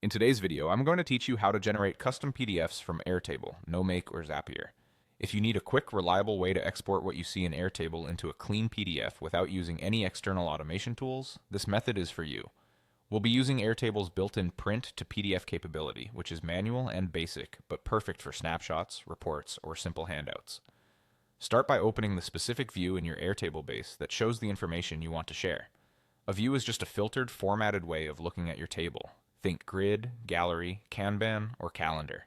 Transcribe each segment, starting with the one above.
In today's video, I'm going to teach you how to generate custom PDFs from Airtable, NoMake, or Zapier. If you need a quick, reliable way to export what you see in Airtable into a clean PDF without using any external automation tools, this method is for you. We'll be using Airtable's built-in print to PDF capability, which is manual and basic, but perfect for snapshots, reports, or simple handouts. Start by opening the specific view in your Airtable base that shows the information you want to share. A view is just a filtered, formatted way of looking at your table. Think grid, gallery, Kanban, or calendar.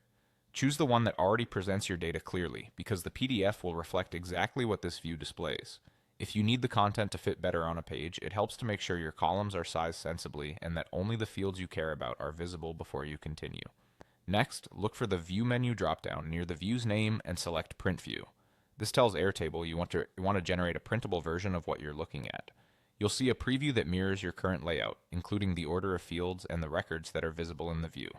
Choose the one that already presents your data clearly, because the PDF will reflect exactly what this view displays. If you need the content to fit better on a page, it helps to make sure your columns are sized sensibly and that only the fields you care about are visible before you continue. Next, look for the View menu dropdown near the view's name and select Print View. This tells Airtable you want to generate a printable version of what you're looking at. You'll see a preview that mirrors your current layout, including the order of fields and the records that are visible in the view.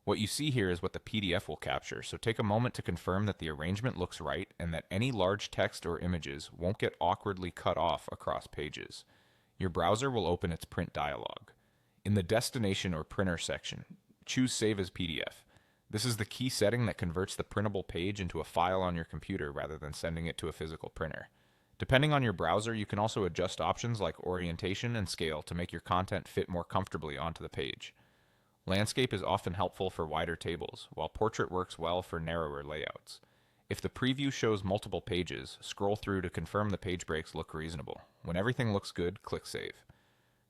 What you see here is what the PDF will capture, so take a moment to confirm that the arrangement looks right and that any large text or images won't get awkwardly cut off across pages. Your browser will open its print dialog. In the Destination or Printer section, choose Save as PDF. This is the key setting that converts the printable page into a file on your computer rather than sending it to a physical printer. Depending on your browser, you can also adjust options like orientation and scale to make your content fit more comfortably onto the page. Landscape is often helpful for wider tables, while portrait works well for narrower layouts. If the preview shows multiple pages, scroll through to confirm the page breaks look reasonable. When everything looks good, click Save.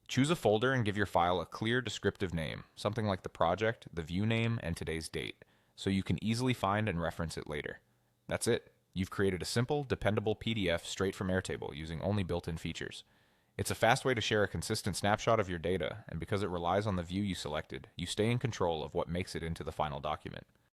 Choose a folder and give your file a clear descriptive name, something like the project, the view name, and today's date, so you can easily find and reference it later. That's it. You've created a simple, dependable PDF straight from Airtable using only built-in features. It's a fast way to share a consistent snapshot of your data, and because it relies on the view you selected, you stay in control of what makes it into the final document.